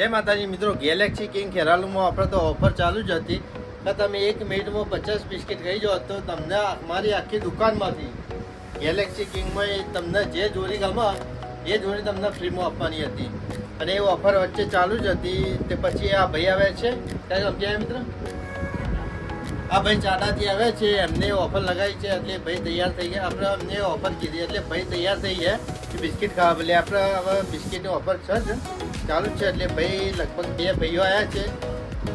જય માતાજી મિત્રો, ગેલેક્સી કિંગ ખેરાલુમાં આપણે તો ઓફર ચાલુ જ હતી કે તમે 1 મિનિટમાં 50 બિસ્કિટ ખાઈ જાઓ તો તમને અમારી આખી દુકાનમાંથી ગેલેક્સી કિંગમાં તમને જે જોડી ગમે એ જોડી તમને ફ્રીમાં આપવાની હતી અને એ ઓફર વચ્ચે ચાલુ જ હતી. તે પછી આ ભાઈ આવે છે ત્યાં સમજાય મિત્ર, આ ભાઈ ચાડાથી આવે છે, એમને ઓફર લગાવી છે એટલે ભાઈ તૈયાર થઈ ગયા. આપણે અમને ઓફર કીધી એટલે ભાઈ તૈયાર થઈ ગયા કે બિસ્કિટ ખાવા. એટલે આપણે હવે બિસ્કિટની ઓફર છે જ ચાલુ જ છે એટલે ભાઈ લગભગ 2 ભાઈઓ આવ્યા છે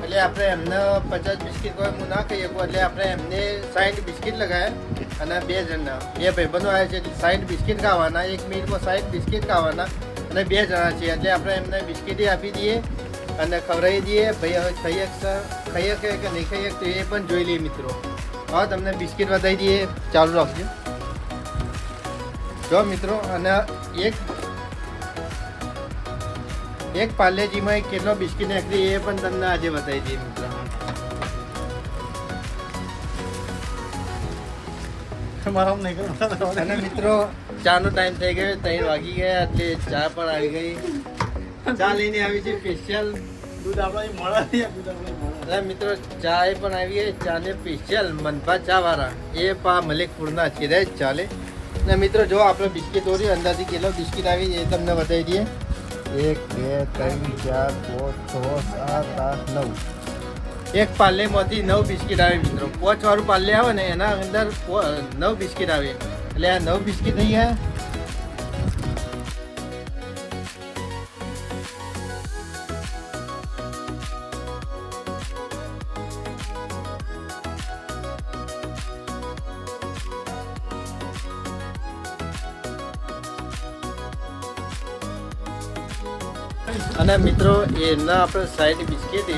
એટલે આપણે એમને 50 બિસ્કિટ કોઈ હું ના કહી શકું એટલે આપણે એમને 60 બિસ્કિટ લગાવ્યા અને 2 જણના 2 ભાઈબંધો આવ્યા છે એટલે 60 બિસ્કિટ ખાવાના, 1 મિનિટમાં 60 બિસ્કિટ ખાવાના અને 2 જણા છે એટલે આપણે એમને બિસ્કિટ આપી દઈએ અને ખવડાવી દઈએ. ભાઈ હવે ખાઈએ કે નહીં ખાઈએ તો એ પણ જોઈ લઈએ મિત્રો. હા, તમને બિસ્કિટ બતાવી દઈએ, ચાલુ રાખજો જો મિત્રો. અને એક પાર્લેજીમાં કેટલો બિસ્કિટ નાખી એ પણ તમને આજે બતાવી દઈએ મિત્રો. અને મિત્રો ચાનો ટાઈમ થઈ ગયો, 3 વાગી ગયા એટલે ચા પણ આવી ગઈ. ચા લઈને આવી છે સ્પેશિયલ દૂધ આપણે મળે મિત્રો. ચા એ પણ આવી ગઈ, ચા ને સ્પેશિયલ મનપા ચા વાળા એ પા મલિકપુરના છે જ ચાલે. ને મિત્રો જો આપણે બિસ્કિટ ઓરી અંદાજથી કેટલો બિસ્કિટ આવી એ તમને બતાવી દઈએ. 1 2 3 4 5 6 7 8 9 એક પાર્લેમાંથી 9 બિસ્કિટ આવે મિત્રો. 5 વાળું પાર્લે આવે ને એના અંદર 9 બિસ્કિટ આવે એટલે આ 9 બિસ્કિટ થઈ ગયા. અને મિત્રો એના આપણે 60 બિસ્કિટ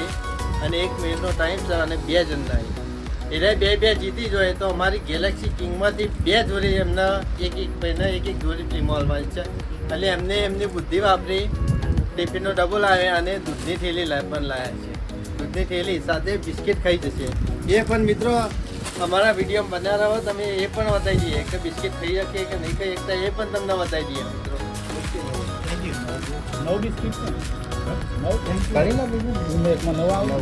અને 1 મિનિટનો ટાઈમ છે અને 2 જણના એટલે 2 જીતી જોઈએ તો અમારી ગેલેક્સી કિંગમાંથી 2 જોડી એમના એક ભાઈને એક જોડી ફ્રીમાં મળવાની છે. એટલે એમને એમની બુદ્ધિ વાપરી ટિફિનનો ડબો લાવે અને દૂધની થેલી પણ લાવ્યા છે. દૂધની થેલી સાથે બિસ્કિટ ખાઈ જશે એ પણ મિત્રો. અમારા વિડીયો બનાવ્યા રહો તમે એ પણ બતાવી દઈએ કે બિસ્કિટ ખાઈ શકીએ કે નહીં ખાઈ શકતા એ પણ તમને બતાવી દઈએ મિત્રો. નવ બિસ્કિટ છે કરી લો બીજું એકમાં નવ આવે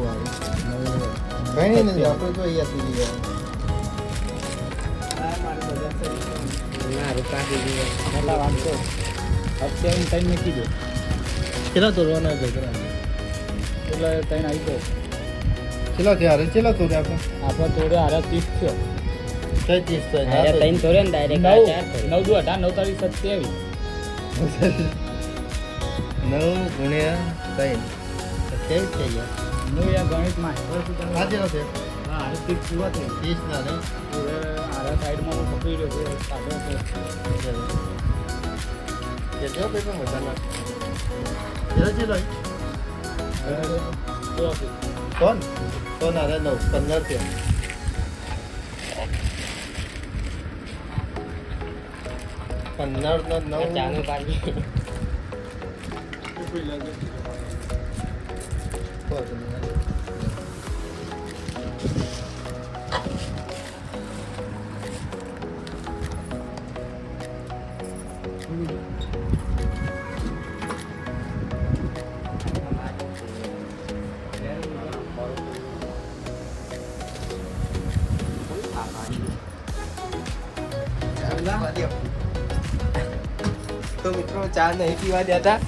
કઈ નથી આપણે તો અહીંયા સુધી મોટા વાંચો અત્યારે ટાઈમ મેં કીધું કેટલા તોડવાના છે એટલે ટાઈમ આવી ગયો. કેટલા થયા કેટલા તોડે આપણે તોડે હારા 30 થયો. 30 ત્રણ તોડે ને ડાયરેક્ટ 9 2 18 9 તારીખ 27 9 ગુણ્યા 3 27 થઈ ગયા. હું યાર ગણિતમાં આ કેટલો છે? હા હારે 30 પૂરા થઈ 30 ના નહીં હારા સાઈડમાં હું પકડી રહ્યો છે સાદો છે કેટલો પેપર મજાના કેટલો કોણ કોણ અરે 9 15 છે. પંદર નો 9 ચાલુ પાડી તો મિત્રો ચા નહીં પીવા દેતા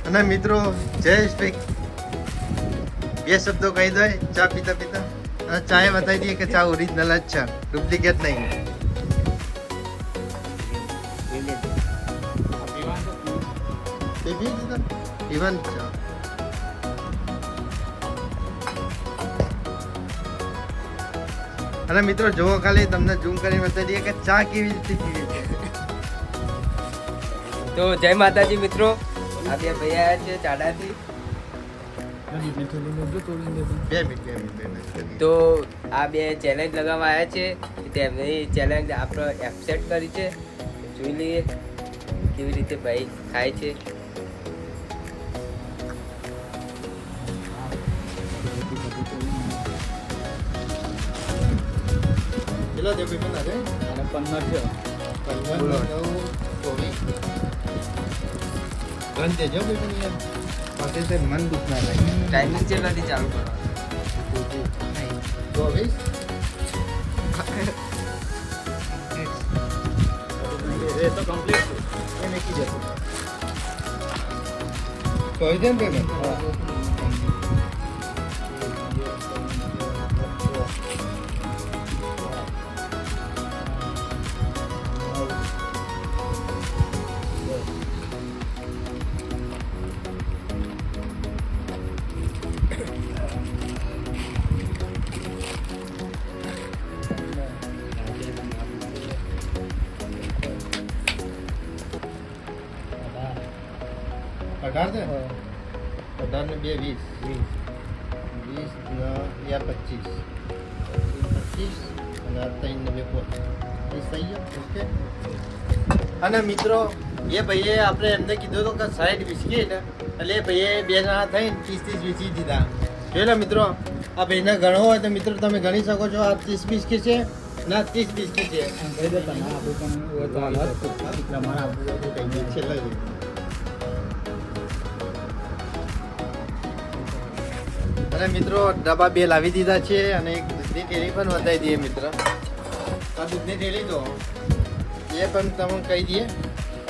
અને મિત્રો જયેશભાઈ 2 શબ્દો કહી દો ચા પીતા પીતા. અને ચાય બતાવી દઈએ કે ચા ઓરિજિનલ જ છે, ડુપ્લિકેટ નહીં. ઇવન ચા અને મિત્રો જોવો ખાલી તમને ઝૂમ કરીને બતાવી દઈએ કે ચા કેવી રીતે પીવી છે. તો જય માતાજી મિત્રો, આ 2 ભાઈ આવ્યા છે ચાડાથી. 2 મિનિટ તો આ 2 ચેલેન્જ લગાવવા આવ્યા છે. તેમની ચેલેન્જ આપણે એક્સેપ્ટ કરી છે. જોઈ લઈએ કેવી રીતે ભાઈ ખાય છે. કેટલો દે પેપર ના છે? અને 15 છે 15 9 24 ગણ દેજો બેટા યાર પાસે તે મન દુખ ના થાય ટાઈમિંગ કેટલાથી ચાલુ કરવાનું 24 એ તો કમ્પ્લીટ છે એ મેકી જતો કહી દે ને પેમેન્ટ અઢાર છે 18 ને 2 20 20 યા 25 અને આ 3 ને 2 5 થઈ ગયો ઓકે અને મિત્રો એ ભાઈએ આપણે એમને કીધું હતું કે 60 બિસ્કિટ એટલે એ ભાઈએ બે જણા થઈને 30 વેચી દીધા જોઈ લો મિત્રો આ ભાઈને ગણવો હોય તો મિત્રો તમે ગણી શકો છો આ 30 બિસ્કિટ છે ના 30 બિસ્કિટ છે કહી દેતા ના આપું પણ હોય તો હાલત પ્રમાણે આપવું હોય તો કહી દે છેલ્લે અને મિત્રો ડબ્બા 2 લાવી દીધા છે અને એક દૂધની થેલી પણ વધારી દઈએ મિત્ર આ દૂધની થેલી તો એ પણ તમને કહી દઈએ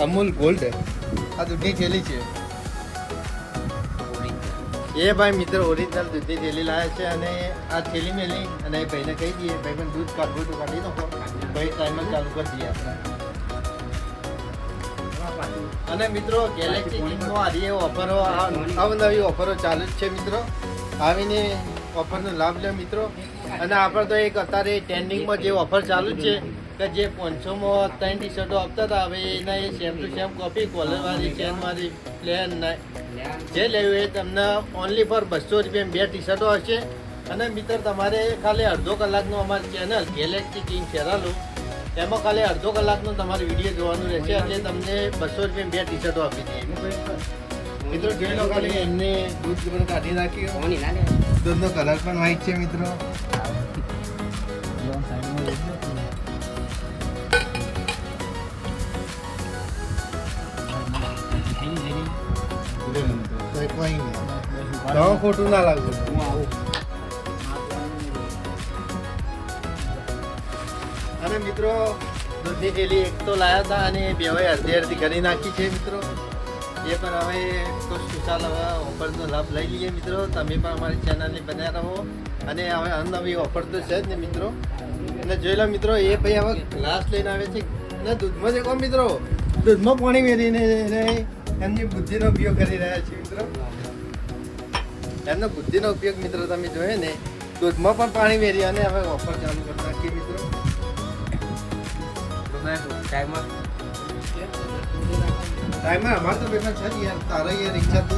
અમૂલ ગોલ્ડ આ દૂધની થેલી છે એ ભાઈ મિત્ર ઓરિજિનલ દૂધની થેલી લાવ્યા છે અને આ થેલી મેલી અને એ ભાઈને કહી દઈએ ભાઈ પણ દૂધ કાઢવું તો કાઢી નાખો ભાઈ ટાઈમર ચાલુ કરી દઈએ આપણે અને મિત્રો ગેલેક્સી કિંગમાં આવી ઓફરો અવનવી ઓફરો ચાલુ જ છે મિત્રો આવીને ઓફરનો લાભ લે મિત્રો અને આપણે તો એક અત્યારે ટ્રેન્ડિંગમાં જે ઓફર ચાલુ જ છે કે જે 500માં 3 ટી શર્ટો આપતા હતા હવે એના એ સેમ ટુ સેમ કોપી કોલરવાળી ચેનવાળી પ્લેન જે લેવું એ તમને ઓનલી ફોર 200 રૂપિયા 2 ટી શર્ટો હશે અને મિત્ર તમારે ખાલી અડધો કલાકનું અમારી ચેનલ ગેલેક્સી કિંગ ખેરાલુ એમાં ખાલી અડધો કલાકનું તમારે વિડીયો જોવાનું રહેશે એટલે તમને 200 રૂપિયા 2 ટી શર્ટો આપી દઈએ મિત્રો જોઈ લો ખાલી એમને દૂધ પણ કાઢી નાખ્યું દૂધનો કલર પણ વ્હાઈટ છે મિત્રો ખોટું ના લાગવું હું આવું અને મિત્રો દૂધની થેલી એક તો લાયા હતા અને બે અડધી અડધી કરી નાખી છે મિત્રો એ પણ હવે તો સુશાલ હવે ઓફરનો લાભ લઈ લઈએ મિત્રો તમે પણ અમારી ચેનલને બનાવી રહો અને હવે અનનવી ઓફર તો છે જ ને મિત્રો અને જોઈ લો મિત્રો એ ભાઈ હવે ગ્લાસ લઈને આવે છે અને દૂધમાં છે કોણ મિત્રો દૂધમાં પાણી મેળવીને એમની બુદ્ધિનો ઉપયોગ કરી રહ્યા છે મિત્રો એમનો બુદ્ધિનો ઉપયોગ મિત્રો તમે જોયે ને દૂધમાં પણ પાણી મેળવી અને હવે ઓફર ચાલુ કરી નાખીએ મિત્રો ટાઈમર અમારે તો પેપર છે યાર તારે યાર ઈચ્છા તો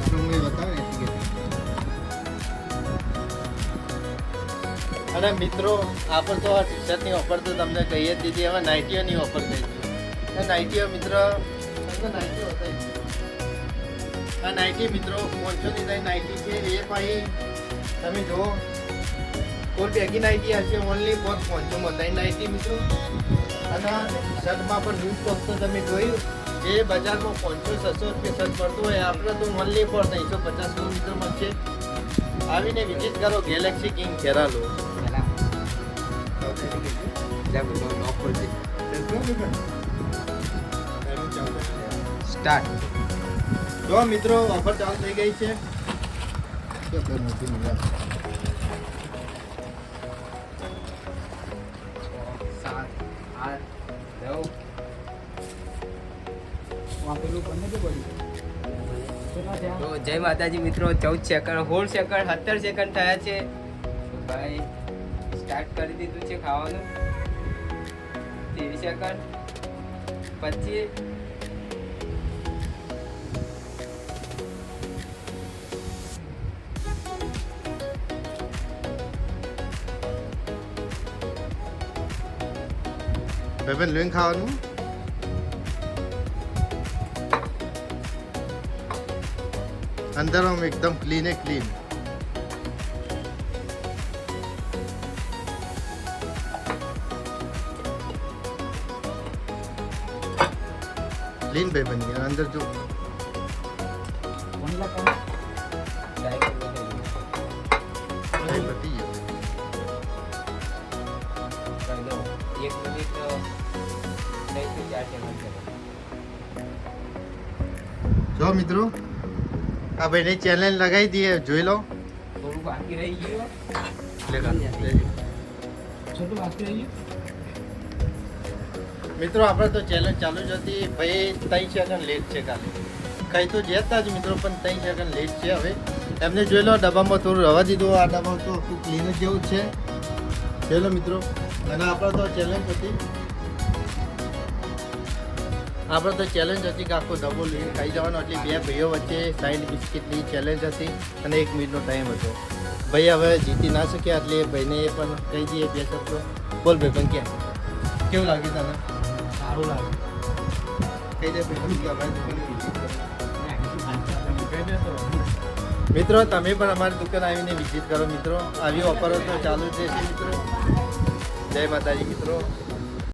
હું એ બતાવે અને મિત્રો આપણે તો આ ટી શર્ટની ઓફર તો તમને કહીએ જ દીધી હવે નાઇટીઓની ઓફર થઈ છે નાઇટીઓ મિત્ર નાઇટીઓ આ નાઇટી મિત્રો 500 ની નાઇટી છે એ ભાઈ તમે જુઓ ફૂલ બેગી નાઇટી હશે ઓનલી ફોર 500 માં નાઇટી મિત્રો અને શર્ટમાં પણ યુઝ ફક્ત તમે જોયું જે બજારમાં 500-600 રૂપિયા શર્ટ પડતું હોય આપણે તો ઓનલી ફોર 350 કિલોમીટરમાં છે આવીને વિઝિટ કરો ગેલેક્સી કિંગ ખેરાલુ સ્ટાર્ટ જો મિત્રો ઓફર ચાલુ થઈ ગઈ છે પેલું બંને તો પડ્યું તો જય માતાજી મિત્રો 14 સેકન્ડ 16 સેકન્ડ 17 સેકન્ડ થયા છે તો ભાઈ સ્ટાર્ટ કરી દીધું છે ખાવાનું 30 સેકન્ડ 25 ભાઈ લોઈન ખાવાનું અંદર આમ એકદમ ક્લીન એ ક્લીન લીન ભાઈ બની ગયા અંદર જો ઓનલા કામ ભાઈ બધી ગયો કરી દો 1 મિનિટ 3 થી 4 સેકન્ડ જો મિત્રો આ ભાઈને ચેલેન્જ લગાવી દઈએ જોઈ લો થોડું બાકી રહી ગયું છોટું બાકી રહી ગયું મિત્રો આપણે તો ચેલેન્જ ચાલુ જ હતી ભાઈ 3 સેકન્ડ લેટ છે કાલે કઈ તો જતા જ મિત્રો પણ 3 સેકન્ડ લેટ છે હવે એમને જોઈ લો ડબ્બામાં થોડું રવા દીધું આ ડબ્બામાં તો આખું ક્લીન જ જેવું જ છે જોઈ લો મિત્રો અને આપણે તો ચેલેન્જ હતી આપણે તો ચેલેન્જ હતી કે આખો ડબ્બો લઈને ખાઈ જવાનો એટલે બે ભાઈઓ વચ્ચે 60 બિસ્કિટની ચેલેન્જ હતી અને 1 મિનિટનો ટાઈમ હતો ભાઈ હવે જીતી ના શક્યા એટલે ભાઈને એ પણ કહી દઈએ બે શબ્દો બોલ ભાઈ પણ ક્યાં કેવું લાગ્યું તને સારું લાગે કહી દે ભાઈ કે અમારી દુકાને વિઝિટ કરો. કહી દે તો મિત્રો તમે પણ અમારી દુકાન આવીને વિઝિટ કરો મિત્રો આવી ઓફરો તો ચાલુ જ રહેશે મિત્રો જય માતાજી મિત્રો